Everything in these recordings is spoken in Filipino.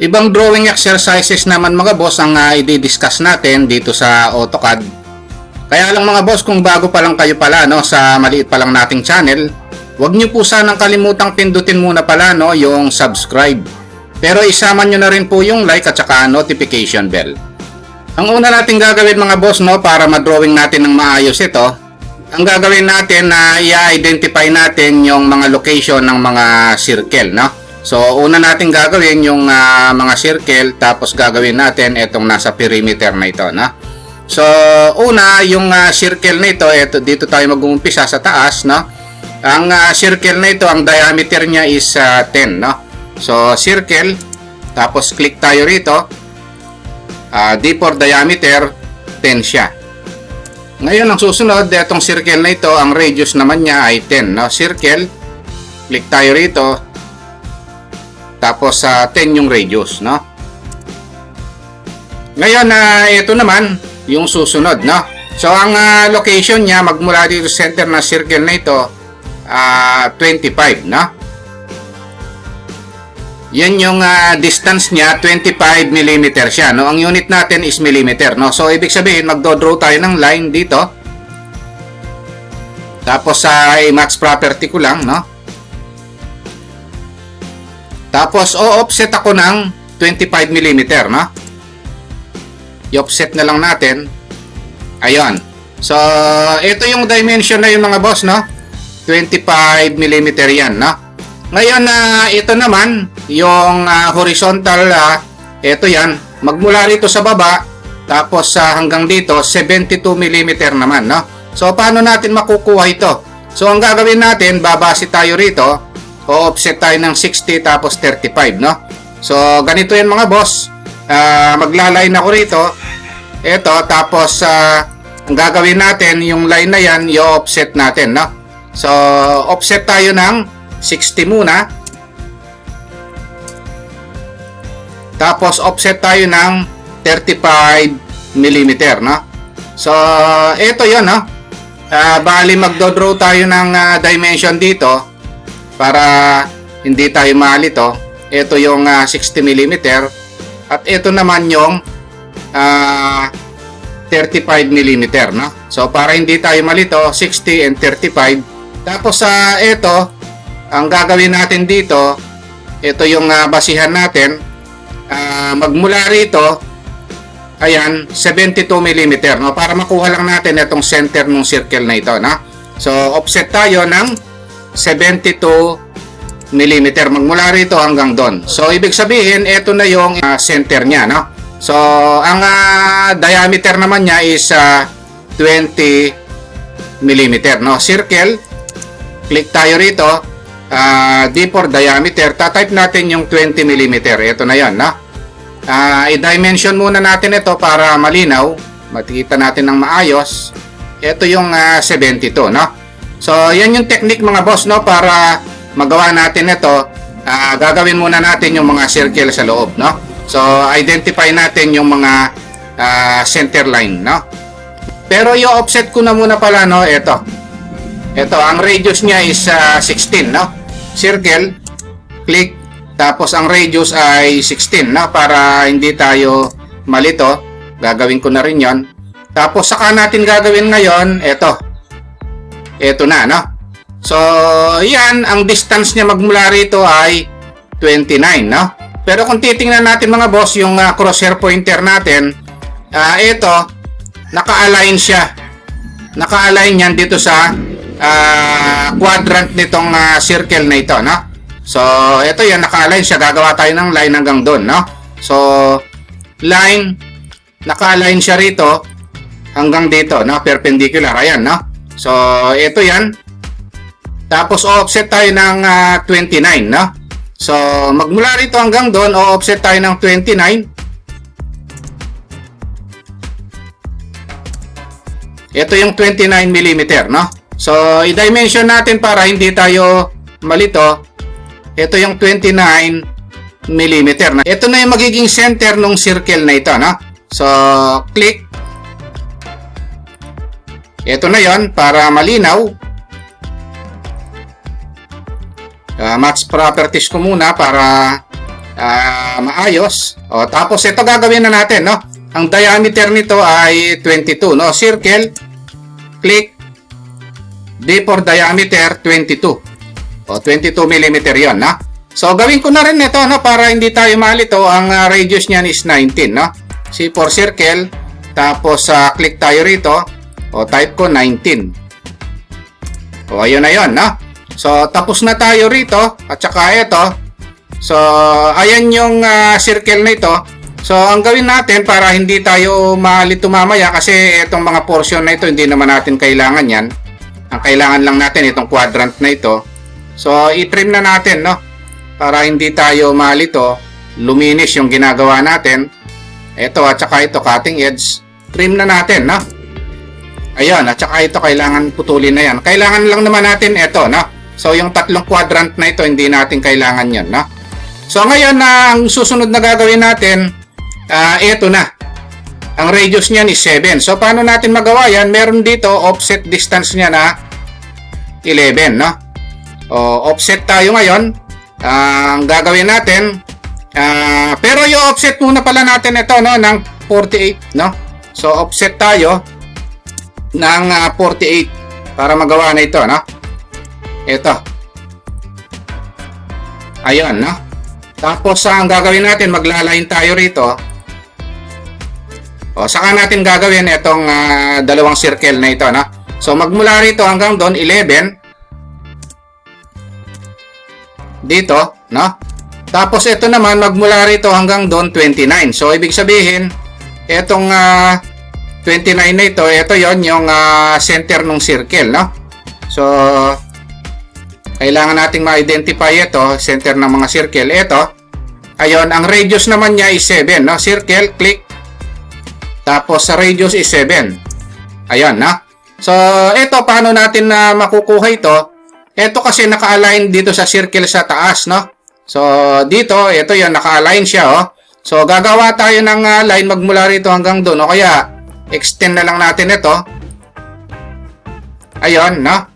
Ibang drawing exercises naman mga boss ang i-discuss natin dito sa AutoCAD. Kaya lang mga boss, kung bago pa lang kayo pala sa maliit pa lang nating channel, huwag nyo po sanang kalimutang pindutin muna pala yung subscribe. Pero isama nyo na rin po yung like at saka notification bell. Ang una natin gagawin mga boss para ma-drawing natin ng maayos ito, ang gagawin natin na i-identify natin yung mga location ng mga circle, So, una natin gagawin yung mga circle, tapos gagawin natin itong nasa perimeter na ito, So, una, yung circle na ito, dito tayo mag-uumpisa sa taas, Ang circle na ito, ang diameter niya is 10, So, circle, tapos click tayo rito, D4 diameter, 10 siya. Ngayon, ang susunod, itong circle na ito, ang radius naman niya ay 10, Circle, click tayo rito, tapos 10 yung radius, Ngayon, ito naman yung susunod, So, ang location niya magmula dito sa center ng circle na ito, 25, Yan yung distance niya, 25 mm siya, Ang unit natin is millimeter, So, ibig sabihin, magdo-draw tayo ng line dito. Tapos, i-match property ko lang, Tapos, offset ako ng 25 mm, I-offset na lang natin. Ayun. So, ito yung dimension na yung mga boss, 25 mm yan, Ngayon, ito naman, yung horizontal, ito yan, magmula rito sa baba, tapos hanggang dito, 72 mm naman, So, paano natin makukuha ito? So, ang gagawin natin, babase tayo rito, o-offset tayo ng 60 tapos 35, So, ganito yan mga boss. Magla-line ako rito. Ito, tapos ang gagawin natin, yung line na yan, i-offset natin, So, offset tayo ng 60 muna. Tapos, offset tayo ng 35 mm, So, ito yun, bali magdodraw tayo ng dimension dito para hindi tayo malito. Ito yung 60 mm at ito naman yung 35 mm, So, para hindi tayo malito, 60 and 35. Tapos, ito, ang gagawin natin dito, ito yung basihan natin. Magmula rito, ayan, 72 mm, Para makuha lang natin itong center ng circle na ito, So, offset tayo ng 72 mm magmula rito hanggang doon. So, ibig sabihin, ito na yung center niya, So, ang diameter naman niya is 20 mm, Circle, click tayo rito, D4 diameter, tatype natin yung 20 mm. Ito na yan, I-dimension muna natin ito para malinaw, makikita natin ng maayos. Ito yung 72, So, yan yung technique mga boss, para magawa natin ito. Gagawin muna natin yung mga circle sa loob, So, identify natin yung mga center line, Pero yung offset ko na muna pala, ito. Ito, ang radius niya is 16, Circle, click, tapos ang radius ay 16, Para hindi tayo malito, gagawin ko na rin yon. Tapos, saka natin gagawin ngayon, ito. Ito na, So, yan, ang distance niya magmula rito ay 29, Pero kung titingnan natin mga boss, yung crosshair pointer natin, ito, naka-align siya. Naka-align yan dito sa quadrant nitong circle na ito, So, ito yan, naka-align siya. Gagawa tayo ng line hanggang doon, So, line, naka-align siya rito hanggang dito, perpendicular, ayan, So, ito yan. Tapos, offset tayo ng 29, So, magmula rito hanggang doon, offset tayo ng 29. Ito yung 29 mm, So, i-dimension natin para hindi tayo malito. Ito yung 29 mm. Ito na yung magiging center ng circle na ito, So, click. Ito na yon para malinaw. Match properties ko muna para maayos. O, tapos ito gagawin na natin, no? Ang diameter nito ay 22, no? Circle, click, D for diameter 22. O, 22 mm yon, no? So, gawin ko na rin ito, no? Para hindi tayo malito, ang radius niyan is 19, no? C for circle, tapos click tayo rito, o type ko 19. O, ayun na yun, no? So, tapos na tayo rito, at saka ito. So, ayan yung circle na ito. So, ang gawin natin para hindi tayo malito mamaya, kasi itong mga portion na ito, hindi naman natin kailangan yan. Ang kailangan lang natin itong quadrant na ito. So, i-trim na natin, no? Para hindi tayo malito, luminis yung ginagawa natin. Ito, at saka ito, cutting edge. Trim na natin, no? Ayun, at saka ito, kailangan putulin na yan. Kailangan lang naman natin ito, no? So, yung tatlong quadrant na ito, hindi natin kailangan yan, no? So, ngayon, ang susunod na gagawin natin, ito na. Ang radius niyan is 7. So, paano natin magawa yan? Meron dito, offset distance niya na 11, no? O, offset tayo ngayon. Ang gagawin natin, pero yung offset muna pala natin ito, no, ng 48, no? So, offset tayo ng 48 para magawa na ito, no? Ito. Ayun, no? Tapos, ang gagawin natin, maglaline tayo rito. O, saka natin gagawin itong dalawang circle na ito, no? So, magmula rito hanggang doon, 11. Dito, no? Tapos, ito naman, magmula rito hanggang doon, 29. So, ibig sabihin, itong 29 na ito yon yung center ng circle, no? So, kailangan nating ma-identify ito, center ng mga circle. Ito, ayun, ang radius naman niya is 7, no? Circle, click. Tapos, sa radius is 7. Ayun, no? So, ito, paano natin makukuha ito? Ito kasi naka-align dito sa circle sa taas, no? So, dito, ito yun, naka-align siya, oh. So, gagawa tayo ng line magmula rito hanggang doon, o kaya, extend na lang natin ito. Ayun, no?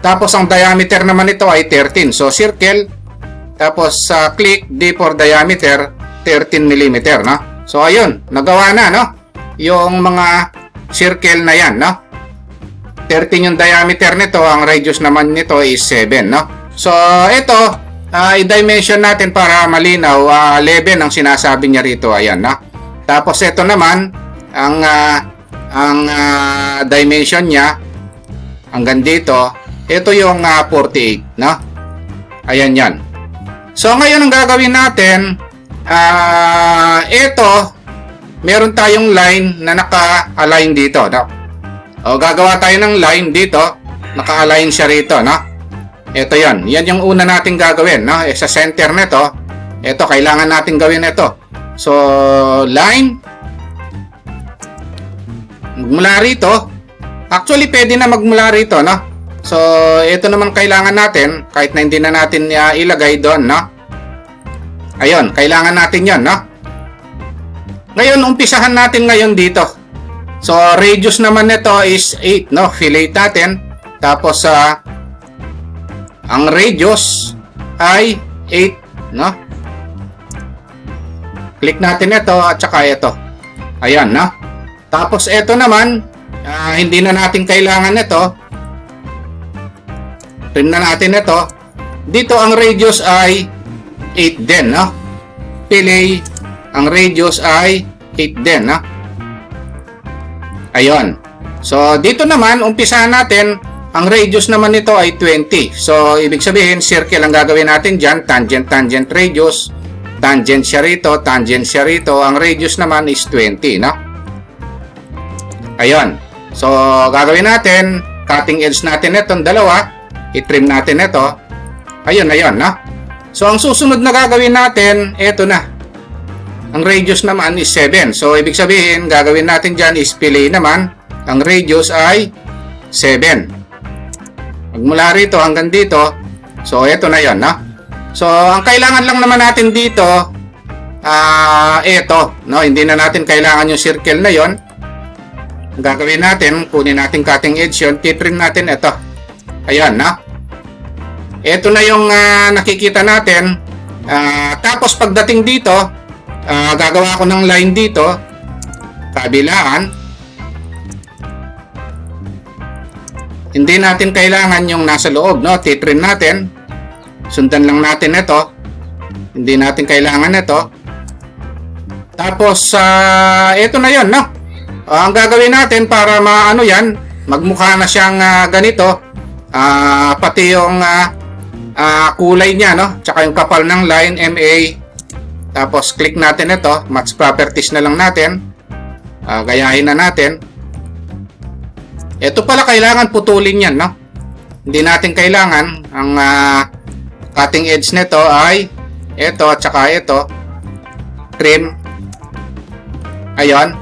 Tapos, ang diameter naman ito ay 13. So, circle, tapos, click, D for diameter, 13 mm, no? So, ayun, nagawa na, no? Yung mga circle na yan, no? 13 yung diameter nito, ang radius naman nito is 7, no? So, ito, i-dimension natin para malinaw, 11 ang sinasabi niya rito, ayan, no? Tapos, ito naman, ang dimension niya, hanggang dito, ito yung 48, no? Ayan yan. So, ngayon ang gagawin natin, ito, meron tayong line na naka-align dito, no? O, gagawa tayo ng line dito. Naka-align siya rito, no? Ito yan. Yan yung una nating gagawin, no? Sa center nito, ito, kailangan nating gawin ito. So, line. Magmula rito. Actually, pwede na magmula rito, no? So, ito naman kailangan natin, kahit na hindi na natin ilagay doon, no? Ayun, kailangan natin yon, no? Ngayon, umpisahan natin ngayon dito. So, radius naman nito is 8, no? Fillet natin. Tapos, ang radius ay 8, no? Click natin ito at saka ito. Ayan, no? Tapos, ito naman, hindi na natin kailangan ito. Trim na natin ito. Dito, ang radius ay 8 din, no? Fillet, ang radius ay 8 din, no? Ayun. So, dito naman, umpisahan natin, ang radius naman nito ay 20. So, ibig sabihin, circle ang gagawin natin dyan, tangent, tangent, radius, tangent siya rito, tangent siya rito, ang radius naman is 20, no? Ayun. So, gagawin natin, cutting edge natin itong dalawa, i-trim natin ito. Ayun, ayun, no? So, ang susunod na gagawin natin, ito na. Ang radius naman is 7. So, ibig sabihin, gagawin natin dyan is fillet naman. Ang radius ay 7. Magmula rito hanggang dito. So, ito na yon, no? So, ang kailangan lang naman natin dito, ito, no? Hindi na natin kailangan yung circle na yon. Ang gagawin natin, kunin natin cutting edge yun, titrim natin ito. Ayan, no? Ito na yung nakikita natin. Tapos pagdating dito, gagawa ko ng line dito, kabilaan. Hindi natin kailangan yung nasa loob, no? Titrim natin. Sundan lang natin ito. Hindi natin kailangan ito. Tapos, ito na yon, no? Ang gagawin natin para maano yan, magmukha na siyang ganito, pati yung kulay niya, no? Tsaka yung kapal ng line, MA. Tapos, click natin ito. Match properties na lang natin. Gayahin na natin. Ito pala kailangan putulin yan, no? Hindi natin kailangan. Ang cutting edge nito ay ito at saka ito. Trim. Ayan.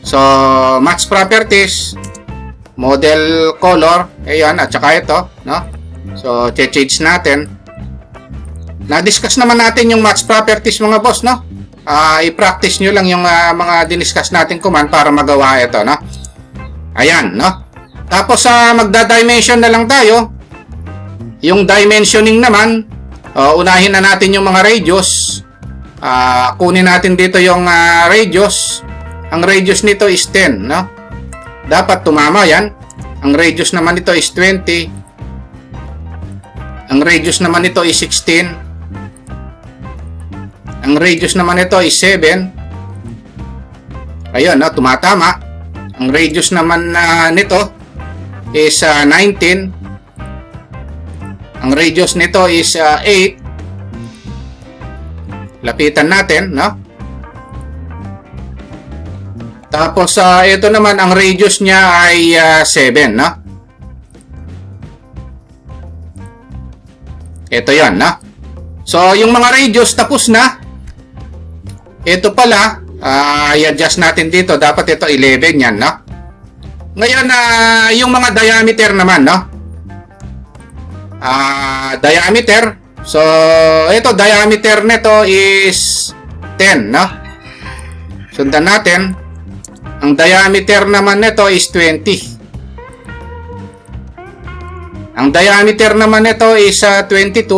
So, match properties, model color, ayan, at saka ito, no? So, change natin. Na-discuss naman natin yung match properties, mga boss, no? I-practice nyo lang yung mga diniscuss natin command para magawa ito, no? Ayan, no? Tapos, magda-dimension na lang tayo. Yung dimensioning naman, unahin na natin yung mga radius. Kunin natin dito yung radius. Ang radius nito is 10, no? Dapat tumama yan. Ang radius naman nito is 20. Ang radius naman nito is 16. Ang radius naman nito is 7. Ayun, no? Tumatama. Ang radius naman nito is 19. Ang radius nito is 8. Lapitan natin, no? Tapos, ito naman, ang radius niya ay 7, no? Ito yan, no? So, yung mga radius, tapos na. Ito pala, i-adjust natin dito. Dapat ito 11 yan, no? Ngayon, yung mga diameter naman, no? Diameter. So, ito, diameter nito is 10, no? Sundan natin. Ang diameter naman nito is 20. Ang diameter naman nito is 22.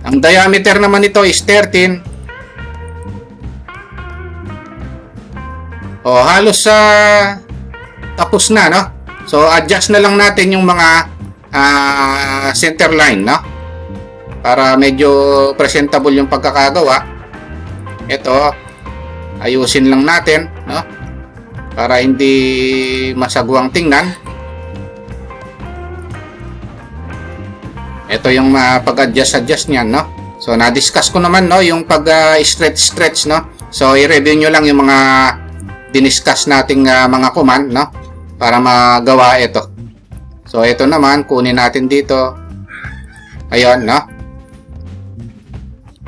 Ang diameter naman nito is 13. Halos tapos na, no? So, adjust na lang natin yung mga center line, no? Para medyo presentable yung pagkakagawa. Ito, ayusin lang natin, no? Para hindi masagwang tingnan. Ito yung pag-adjust niyan, no? So, na-discuss ko naman, no? Yung pag-stretch, no? So, i-review nyo lang yung mga diniscuss nating mga command, no? Para magawa ito. So, ito naman, kunin natin dito. Ayun, no?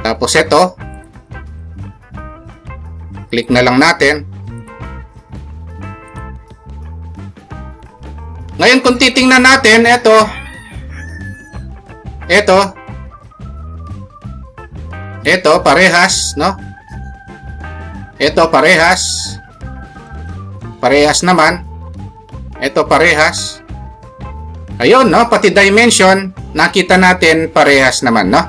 Tapos ito, click na lang natin. Ngayon, kung titingnan natin, ito, parehas, no? Ito, parehas. Parehas naman. Ito, parehas. Ayun, no? Pati dimension, nakita natin parehas naman, no?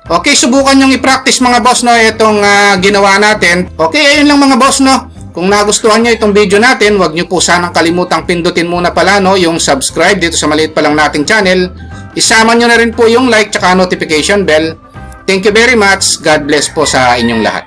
Okay, subukan yung i-practice, mga boss, no? Itong ginawa natin. Okay, ayun lang, mga boss, no? Kung nagustuhan nyo itong video natin, huwag nyo po sanang kalimutang pindutin muna pala, no? Yung subscribe dito sa maliit pa lang nating channel. Isama nyo na rin po yung like tsaka notification bell. Thank you very much. God bless po sa inyong lahat.